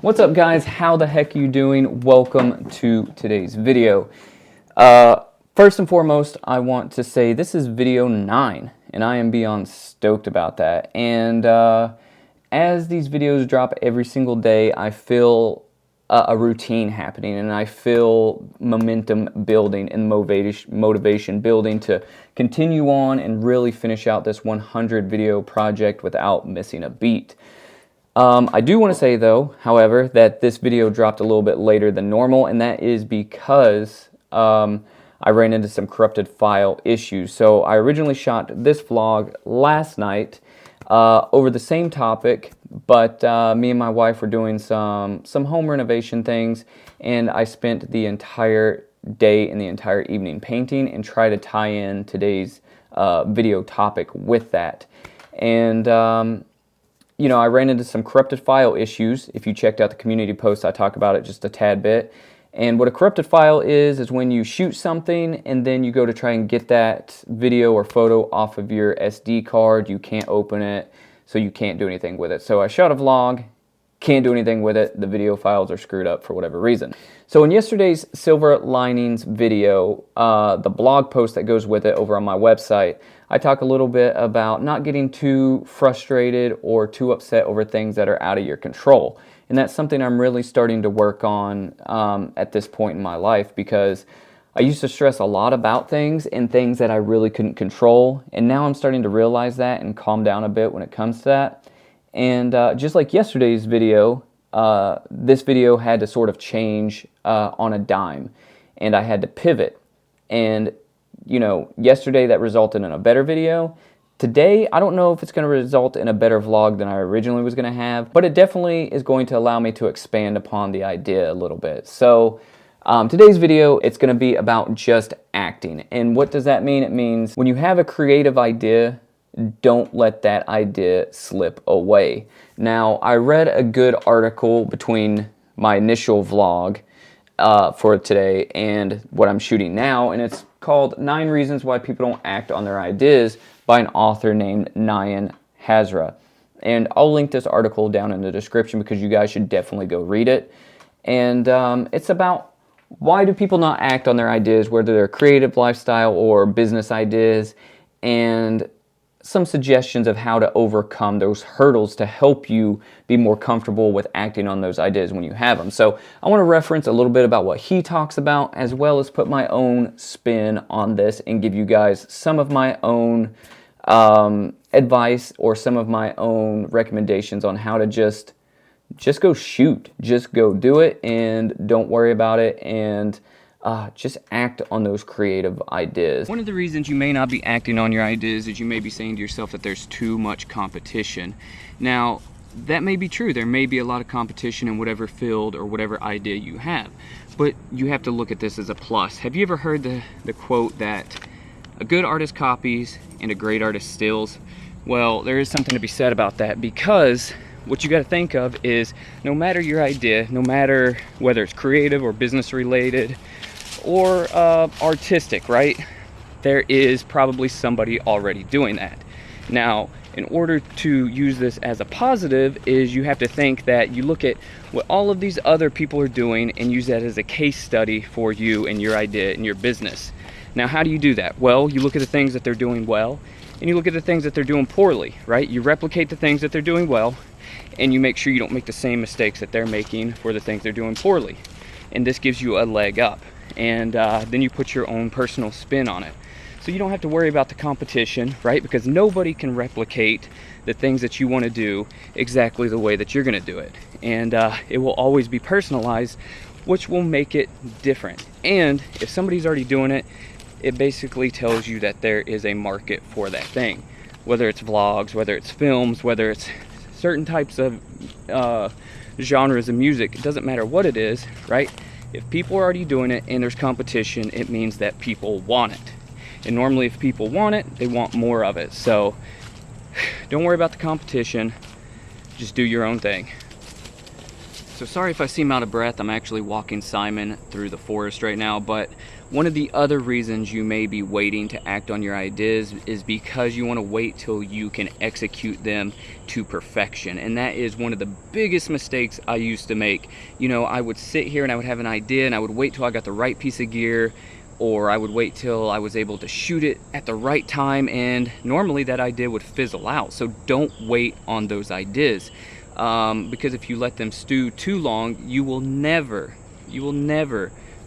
What's up, guys? How the heck are you doing? Welcome to today's video. First and foremost, I want to say this is video 9, and I am beyond stoked about that. And as these videos drop every single day, I feel a routine happening, and I feel momentum building and motivation building to continue on and really finish out this 100 video project without missing a beat. I do want to say, though, however, that this video dropped a little bit later than normal, and that is because I ran into some corrupted file issues. So I originally shot this vlog last night over the same topic, but me and my wife were doing some home renovation things, and I spent the entire day and the entire evening painting and try to tie in today's video topic with that. And you know, I ran into some corrupted file issues. If you checked out the community post, I talk about it just a tad bit. And what a corrupted file is when you shoot something and then you go to try and get that video or photo off of your SD card, you can't open it, so you can't do anything with it. So I shot a vlog, can't do anything with it. The video files are screwed up for whatever reason. So in yesterday's Silver Linings video, the blog post that goes with it over on my website, I talk a little bit about not getting too frustrated or too upset over things that are out of your control. And that's something I'm really starting to work on at this point in my life, because I used to stress a lot about things and things that I really couldn't control. And now I'm starting to realize that and calm down a bit when it comes to that. And just like yesterday's video, this video had to sort of change on a dime, and I had to pivot. And you know, yesterday that resulted in a better video. Today, I don't know if it's going to result in a better vlog than I originally was going to have, but it definitely is going to allow me to expand upon the idea a little bit. So today's video, it's going to be about just acting. And what does that mean? It means when you have a creative idea, don't let that idea slip away. Now, I read a good article between my initial vlog for today and what I'm shooting now, and it's called 9 Reasons Why People Don't Act on Their Ideas by an author named Nyan Hazra. And I'll link this article down in the description because you guys should definitely go read it. And it's about why do people not act on their ideas, whether they're creative lifestyle or business ideas, and some suggestions of how to overcome those hurdles to help you be more comfortable with acting on those ideas when you have them. So I want to reference a little bit about what he talks about, as well as put my own spin on this and give you guys some of my own advice or some of my own recommendations on how to just go shoot, just go do it, and don't worry about it, and just act on those creative ideas. One of the reasons you may not be acting on your ideas is you may be saying to yourself that there's too much competition. Now, that may be true. There may be a lot of competition in whatever field or whatever idea you have, but you have to look at this as a plus. Have you ever heard the quote that a good artist copies and a great artist steals? Well, there is something to be said about that, because what you got to think of is no matter your idea, no matter whether it's creative or business related or artistic, right? There is probably somebody already doing that. Now, in order to use this as a positive, is you have to think that you look at what all of these other people are doing and use that as a case study for you and your idea and your business. Now, how do you do that? Well, you look at the things that they're doing well, and you look at the things that they're doing poorly, right? You replicate the things that they're doing well, and you make sure you don't make the same mistakes that they're making for the things they're doing poorly. And this gives you a leg up. And then you put your own personal spin on it. So you don't have to worry about the competition, right? Because nobody can replicate the things that you want to do exactly the way that you're going to do it. And it will always be personalized, which will make it different. And if somebody's already doing it, it basically tells you that there is a market for that thing. Whether it's vlogs, whether it's films, whether it's certain types of genres of music, it doesn't matter what it is, right? If people are already doing it and there's competition, it means that people want it. And normally if people want it, they want more of it. So don't worry about the competition. Just do your own thing. So sorry if I seem out of breath. I'm actually walking Simon through the forest right now, but one of the other reasons you may be waiting to act on your ideas is because you want to wait till you can execute them to perfection. And that is one of the biggest mistakes I used to make. You know, I would sit here and I would have an idea and I would wait till I got the right piece of gear, or I would wait till I was able to shoot it at the right time, and normally that idea would fizzle out. So don't wait on those ideas. Because if you let them stew too long, you will never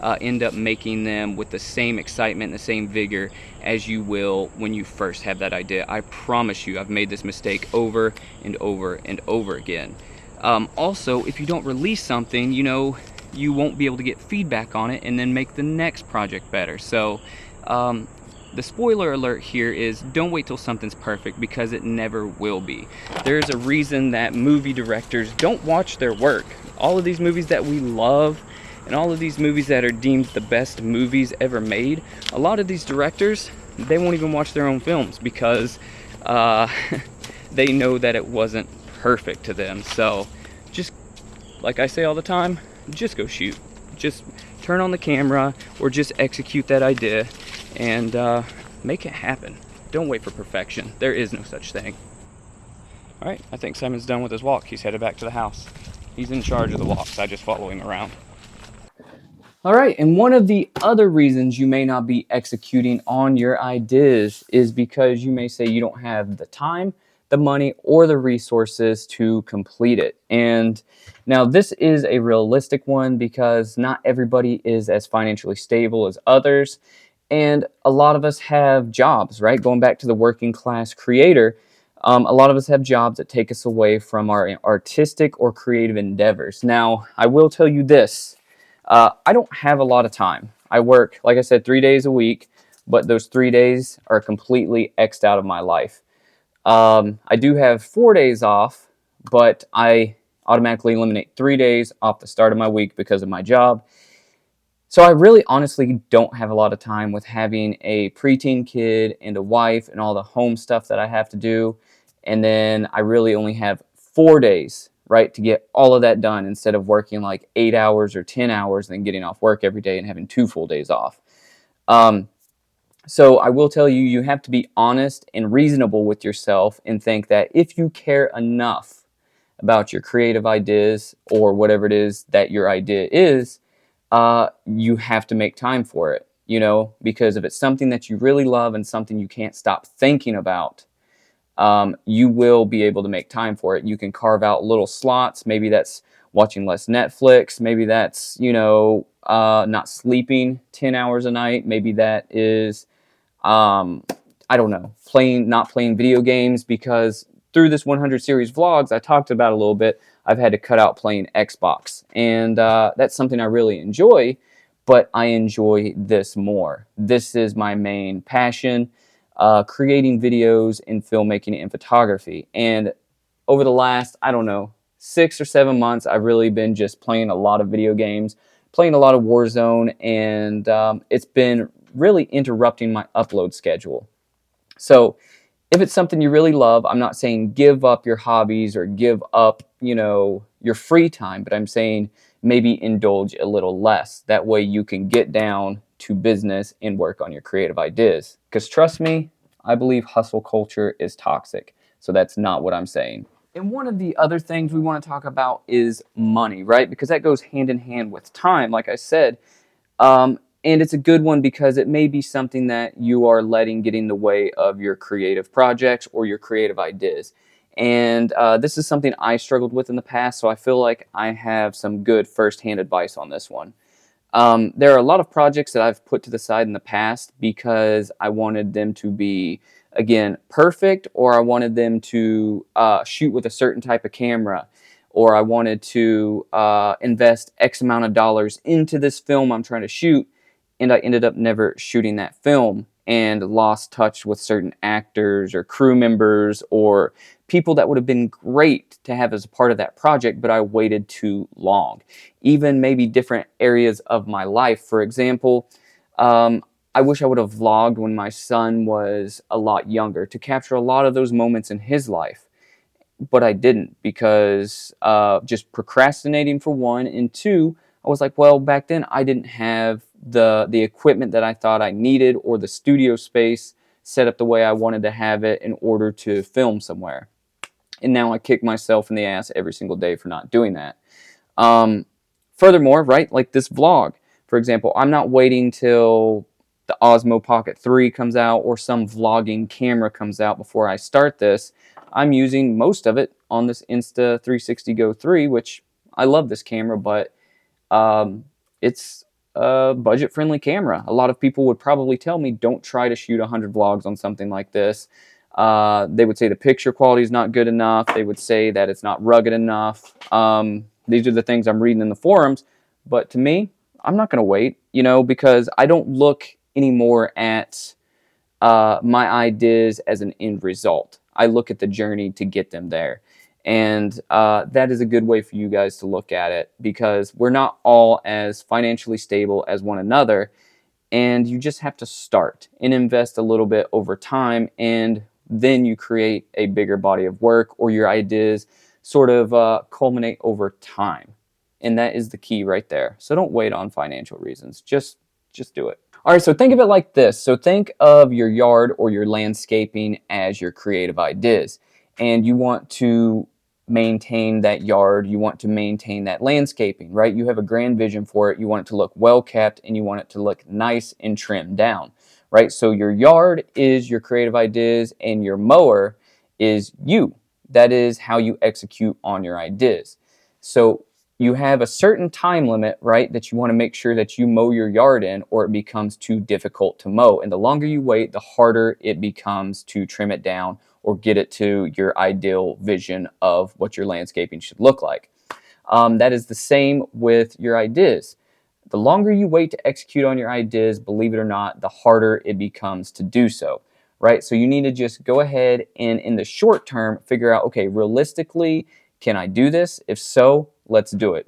end up making them with the same excitement and the same vigor as you will when you first have that idea. I promise you, I've made this mistake over and over and over again. Also, if you don't release something, you know, you won't be able to get feedback on it and then make the next project better. So the spoiler alert here is don't wait till something's perfect, because it never will be. There's a reason that movie directors don't watch their work. All of these movies that we love and all of these movies that are deemed the best movies ever made, a lot of these directors, they won't even watch their own films because they know that it wasn't perfect to them. So just like I say all the time, just go shoot. Just turn on the camera or just execute that idea and make it happen. Don't wait for perfection. There is no such thing. All right, I think Simon's done with his walk. He's headed back to the house. He's in charge of the walks. I just follow him around. All right, and one of the other reasons you may not be executing on your ideas is because you may say you don't have the time, the money, or the resources to complete it. And now this is a realistic one because not everybody is as financially stable as others. And a lot of us have jobs, right? Going back to the working class creator, a lot of us have jobs that take us away from our artistic or creative endeavors. Now, I will tell you this. I don't have a lot of time. I work, like I said, 3 days a week, but those 3 days are completely X'd out of my life. I do have 4 days off, but I automatically eliminate 3 days off the start of my week because of my job. So I really honestly don't have a lot of time with having a preteen kid and a wife and all the home stuff that I have to do. And then I really only have 4 days, right, to get all of that done instead of working like 8 hours or 10 hours and then getting off work every day and having 2 full days off. So I will tell you, you have to be honest and reasonable with yourself and think that if you care enough about your creative ideas or whatever it is that your idea is, you have to make time for it, you know, because if it's something that you really love and something you can't stop thinking about, you will be able to make time for it. You can carve out little slots. Maybe that's watching less Netflix. Maybe that's, you know, not sleeping 10 hours a night. Maybe that is, I don't know, not playing video games, because through this 100 series vlogs, I talked about a little bit, I've had to cut out playing Xbox. And that's something I really enjoy, but I enjoy this more. This is my main passion, creating videos in filmmaking and photography. And over the last, I don't know, 6 or 7 months, I've really been just playing a lot of video games, playing a lot of Warzone, and it's been really interrupting my upload schedule. So if it's something you really love, I'm not saying give up your hobbies or give up, you know, your free time, but I'm saying maybe indulge a little less. That way you can get down to business and work on your creative ideas. Because trust me, I believe hustle culture is toxic. So that's not what I'm saying. And one of the other things we want to talk about is money, right? Because that goes hand in hand with time, like I said. And it's a good one because it may be something that you are letting get in the way of your creative projects or your creative ideas. And this is something I struggled with in the past, so I feel like I have some good firsthand advice on this one. There are a lot of projects that I've put to the side in the past because I wanted them to be, again, perfect, or I wanted them to shoot with a certain type of camera, or I wanted to invest X amount of dollars into this film I'm trying to shoot, and I ended up never shooting that film and lost touch with certain actors or crew members or people that would have been great to have as a part of that project, but I waited too long. Even maybe different areas of my life. For example, I wish I would have vlogged when my son was a lot younger to capture a lot of those moments in his life. but I didn't because just procrastinating for one, and two, I was like, well, back then I didn't have the equipment that I thought I needed or the studio space set up the way I wanted to have it in order to film somewhere. And now I kick myself in the ass every single day for not doing that. Furthermore, right, like this vlog, for example, I'm not waiting till the Osmo Pocket 3 comes out or some vlogging camera comes out before I start this. I'm using most of it on this Insta360 Go 3, which I love this camera, but it's a budget-friendly camera. A lot of people would probably tell me, don't try to shoot 100 vlogs on something like this. They would say the picture quality is not good enough. They would say that it's not rugged enough. These are the things I'm reading in the forums. But to me, I'm not going to wait, you know, because I don't look anymore at my ideas as an end result. I look at the journey to get them there. And that is a good way for you guys to look at it, because we're not all as financially stable as one another. And you just have to start and invest a little bit over time, and then you create a bigger body of work, or your ideas sort of culminate over time. And that is the key right there. So don't wait on financial reasons. Just do it. All right, so think of it like this. So think of your yard or your landscaping as your creative ideas. And you want to maintain that yard, you want to maintain that landscaping, right? You have a grand vision for it. You want it to look well kept, and you want it to look nice and trimmed down, right? So your yard is your creative ideas, and your mower is you. That is how you execute on your ideas. So you have a certain time limit, right, that you want to make sure that you mow your yard in, or it becomes too difficult to mow. And the longer you wait, the harder it becomes to trim it down or get it to your ideal vision of what your landscaping should look like. That is the same with your ideas. The longer you wait to execute on your ideas, believe it or not, the harder it becomes to do so, right? So you need to just go ahead and in the short term, figure out, okay, realistically, can I do this? If so, let's do it.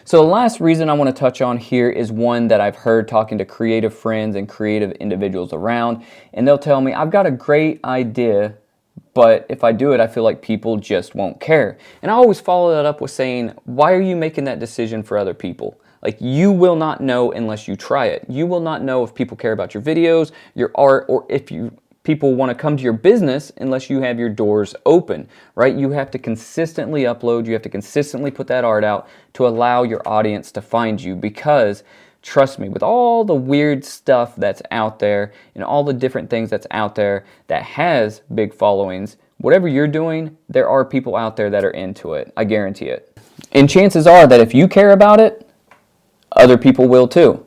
So the last reason I want to touch on here is one that I've heard talking to creative friends and creative individuals around, and they'll tell me, I've got a great idea, but if I do it, I feel like people just won't care. And I always follow that up with saying, why are you making that decision for other people? Like, you will not know unless you try it. You will not know if people care about your videos, your art, or if people want to come to your business unless you have your doors open, right? You have to consistently upload. You have to consistently put that art out to allow your audience to find you, because trust me, with all the weird stuff that's out there and all the different things that's out there that has big followings, whatever you're doing, there are people out there that are into it. I guarantee it. And chances are that if you care about it, other people will too.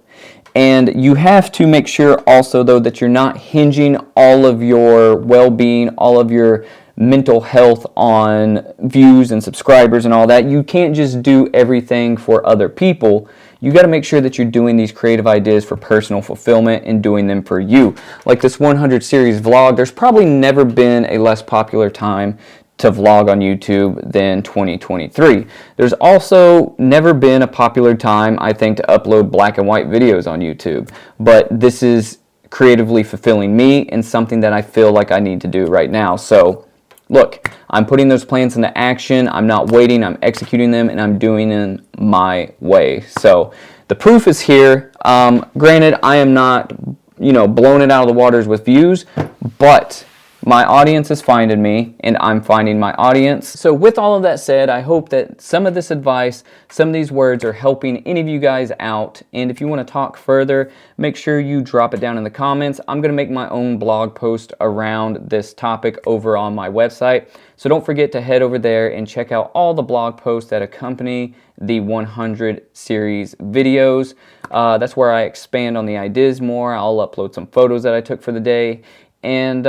And you have to make sure also, though, that you're not hinging all of your well-being, all of your mental health on views and subscribers and all that. You can't just do everything for other people. You got to make sure that you're doing these creative ideas for personal fulfillment and doing them for you. Like this 100 series vlog, there's probably never been a less popular time to vlog on YouTube than 2023. There's also never been a popular time, I think, to upload black and white videos on YouTube. But this is creatively fulfilling me and something that I feel like I need to do right now. So look, I'm putting those plans into action. I'm not waiting, I'm executing them, and I'm doing them my way. So the proof is here. Granted, I am not, blowing it out of the waters with views, but my audience is finding me, and I'm finding my audience. So with all of that said, I hope that some of this advice, some of these words are helping any of you guys out. And if you want to talk further, make sure you drop it down in the comments. I'm going to make my own blog post around this topic over on my website. So don't forget to head over there and check out all the blog posts that accompany the 100 series videos. That's where I expand on the ideas more. I'll upload some photos that I took for the day. And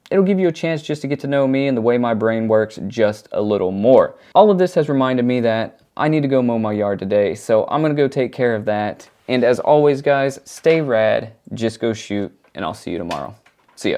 it'll give you a chance just to get to know me and the way my brain works just a little more. All of this has reminded me that I need to go mow my yard today, so I'm going to go take care of that. And as always, guys, stay rad, just go shoot, and I'll see you tomorrow. See ya.